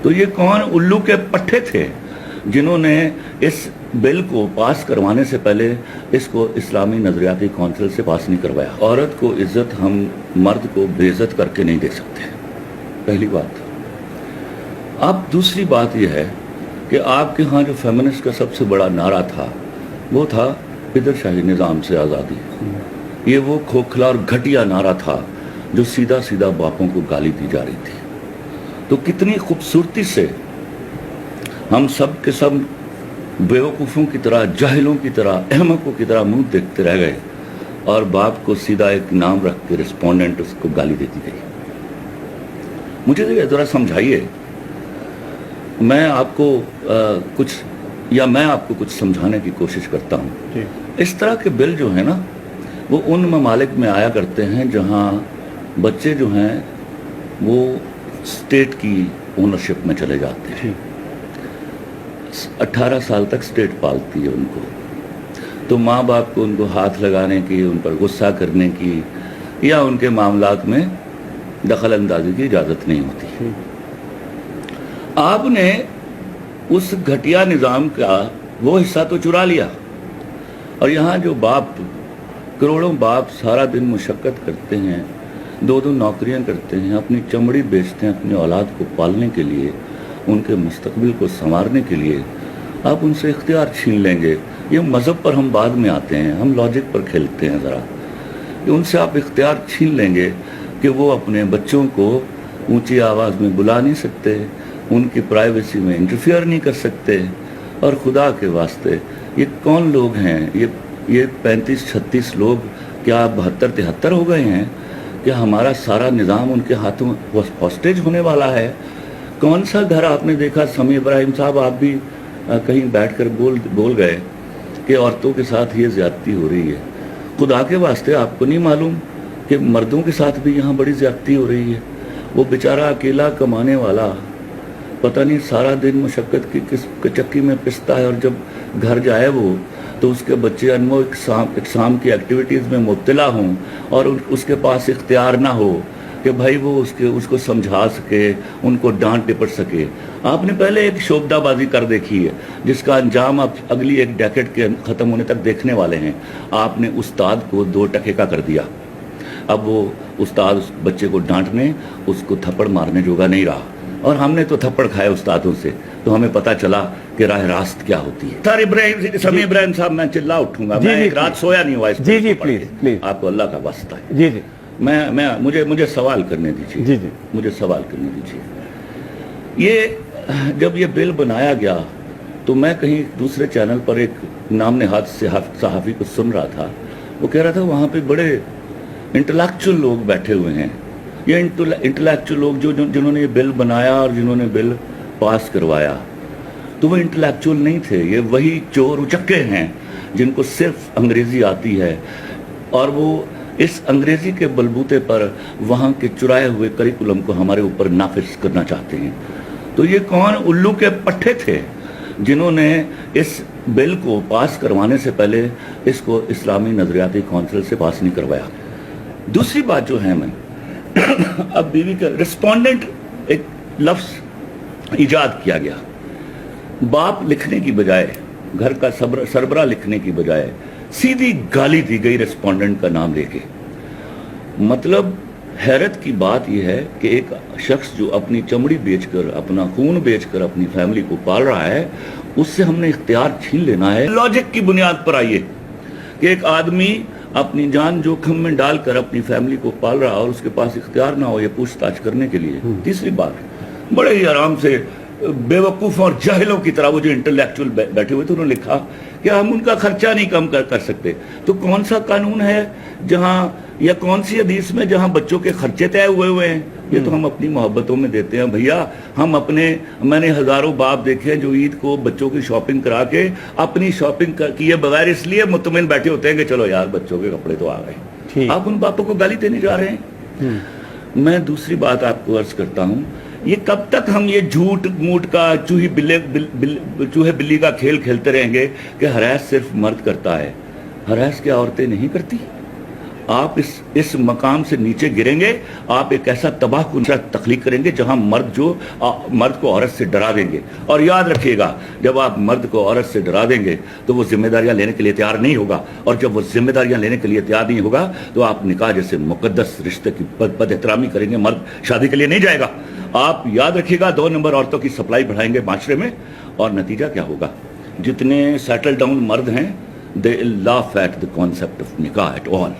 تو یہ کون الو کے پٹھے تھے جنہوں نے اس بل کو پاس کروانے سے پہلے اس کو اسلامی نظریاتی کونسل سے پاس نہیں کروایا؟ عورت کو عزت ہم مرد کو بے عزت کر کے نہیں دے سکتے، پہلی بات۔ اب دوسری بات یہ ہے کہ آپ کے ہاں جو فیمنسٹ کا سب سے بڑا نعرہ تھا وہ تھا پدر شاہی نظام سے آزادی۔ یہ وہ کھوکھلا اور گھٹیا نعرہ تھا جو سیدھا سیدھا باپوں کو گالی دی جا رہی تھی۔ تو کتنی خوبصورتی سے ہم سب کے سب بیوقوفوں کی طرح، جاہلوں کی طرح، احمقوں کی طرح منہ دیکھتے رہ گئے، اور باپ کو سیدھا ایک نام رکھ کے رسپونڈنٹ اس کو گالی دیتی گئی۔ مجھے ذرا سمجھائیے، میں آپ کو کچھ سمجھانے کی کوشش کرتا ہوں۔ اس طرح کے بل جو ہیں نا وہ ان ممالک میں آیا کرتے ہیں جہاں بچے جو ہیں وہ اسٹیٹ کی اونرشپ میں چلے جاتے ہیں۔ 18 سال تک اسٹیٹ پالتی ہے ان کو، تو ماں باپ کو ان کو ہاتھ لگانے کی، ان پر غصہ کرنے کی یا ان کے معاملات میں دخل اندازی کی اجازت نہیں ہوتی۔ آپ نے اس گھٹیا نظام کا وہ حصہ تو چرا لیا، اور یہاں جو باپ، کروڑوں باپ سارا دن مشقت کرتے ہیں، 2 نوکریاں کرتے ہیں، اپنی چمڑی بیچتے ہیں اپنی اولاد کو پالنے کے لیے، ان کے مستقبل کو سنوارنے کے لیے، آپ ان سے اختیار چھین لیں گے۔ یہ مذہب پر ہم بعد میں آتے ہیں، ہم لاجک پر کھیلتے ہیں ذرا، کہ ان سے آپ اختیار چھین لیں گے کہ وہ اپنے بچوں کو اونچی آواز میں بلا نہیں سکتے، ان کی پرائیویسی میں انٹرفیئر نہیں کر سکتے۔ اور خدا کے واسطے یہ کون لوگ ہیں؟ یہ 35-36 لوگ کیا 72-73 ہو گئے ہیں کہ ہمارا سارا نظام ان کے ہاتھوں ہاسٹیج ہونے والا ہے؟ کون سا گھر آپ نے دیکھا؟ سمیع ابراہیم صاحب، آپ بھی کہیں بیٹھ کر بول گئے کہ عورتوں کے ساتھ یہ زیادتی ہو رہی ہے۔ خدا کے واسطے آپ کو نہیں معلوم کہ مردوں کے ساتھ بھی یہاں بڑی زیادتی ہو رہی ہے؟ وہ بیچارہ اکیلا کمانے والا پتہ نہیں سارا دن مشقت کی کس چکی میں پستا ہے، اور جب گھر جائے وہ تو اس کے بچے انمو اقسام کی ایکٹیویٹیز میں مبتلا ہوں، اور اس کے پاس اختیار نہ ہو کہ بھائی وہ اس کو سمجھا سکے، ان کو ڈانٹ ڈپٹ سکے۔ آپ نے پہلے ایک شوبدہ بازی کر دیکھی ہے جس کا انجام آپ اگلی ایک ڈیکیڈ کے ختم ہونے تک دیکھنے والے ہیں۔ آپ نے استاد کو 2 ٹکے کا کر دیا، اب وہ استاد اس بچے کو ڈانٹنے، اس کو تھپڑ مارنے جوگا نہیں رہا، اور ہم نے تو تھپڑ کھائے استادوں سے، تو ہمیں پتہ چلا کہ راہ راست کیا ہوتی ہے۔ سمیع ابراہیم صاحب، میں چلا اٹھوں گا، میں ایک رات سویا نہیں ہوا اس پلیز، آپ کو اللہ کا واسطہ ہے۔ مجھے سوال کرنے دیجیے، مجھے سوال کرنے دیجیے۔ یہ جب یہ بل بنایا گیا تو میں کہیں دوسرے چینل پر ایک نام نہاد صحافی کو سن رہا تھا، وہ کہہ رہا تھا وہاں پہ بڑے انٹلیکچوئل لوگ بیٹھے ہوئے ہیں، یہ انٹلیکچوئل لوگ جنہوں نے یہ بل بنایا اور جنہوں نے بل پاس کروایا، تو وہ انٹلیکچوئل نہیں تھے، یہ وہی چور اچکے ہیں جن کو صرف انگریزی آتی ہے، اور وہ اس انگریزی کے بلبوتے پر وہاں کے چرائے ہوئے کریکولم کو ہمارے اوپر نافذ کرنا چاہتے ہیں۔ تو یہ کون الو کے پٹھے تھے جنہوں نے اس بل کو پاس کروانے سے پہلے اس کو اسلامی نظریاتی کونسل سے پاس نہیں کروایا؟ دوسری بات جو ہے، میں اب بیوی کا رسپونڈنٹ ایک لفظ ایجاد کیا گیا، باپ لکھنے کی بجائے، گھر کا سربراہ لکھنے کی بجائے سیدھی گالی دی گئی رسپونڈنٹ کا نام لے کے۔ مطلب حیرت کی بات یہ ہے کہ ایک شخص جو اپنی چمڑی بیچ کر، اپنا خون بیچ کر اپنی فیملی کو پال رہا ہے، اس سے ہم نے اختیار چھین لینا ہے۔ لاجک کی بنیاد پر آئیے کہ ایک آدمی اپنی جان جوکھم میں ڈال کر اپنی فیملی کو پال رہا اور اس کے پاس اختیار نہ ہو یہ پوچھ تاچھ کرنے کے لیے۔ تیسری بات، بڑے ہی آرام سے بیوقوفوں اور جاہلوں کی طرح وہ جو انٹلیکچوئل بیٹھے ہوئے تھے، انہوں نے لکھا کہ ہم ان کا خرچہ نہیں کم کر سکتے۔ تو کون سا قانون ہے جہاں، یا کون سی حدیث میں جہاں بچوں کے خرچے طے ہوئے ہیں؟ یہ تو ہم اپنی محبتوں میں دیتے ہیں بھیا۔ میں نے ہزاروں باپ دیکھے جو عید کو بچوں کی شاپنگ کرا کے اپنی شاپنگ کیے بغیر اس لیے مطمئن بیٹھے ہوتے ہیں کہ چلو یار بچوں کے کپڑے تو آ گئے، آپ ان باپوں کو گالی دینے جا رہے ہیں۔ میں دوسری بات آپ کو عرض کرتا ہوں، یہ کب تک ہم یہ جھوٹ موٹ کا چوہے بلی کا کھیل کھیلتے رہیں گے کہ ہراس صرف مرد کرتا ہے؟ ہراس کیا عورتیں نہیں کرتی؟ آپ اس مقام سے نیچے گریں گے, آپ ایک ایسا تباہ کن تخلیق کریں گے جہاں مرد کو عورت سے ڈرا دیں گے. اور یاد رکھیے گا, جب آپ مرد کو عورت سے ڈرا دیں گے تو وہ ذمہ داریاں لینے کے لیے تیار نہیں ہوگا, اور جب وہ ذمہ داریاں لینے کے لیے تیار نہیں ہوگا تو آپ نکاح جیسے مقدس رشتے کی بد احترامی کریں گے, مرد شادی کے لیے نہیں جائے گا. آپ یاد رکھیے گا 2 نمبر عورتوں کی سپلائی بڑھائیں گے معاشرے میں, اور نتیجہ کیا ہوگا؟ جتنے سیٹل ڈاؤن مرد ہیں, they laugh at the concept of نکاح at all.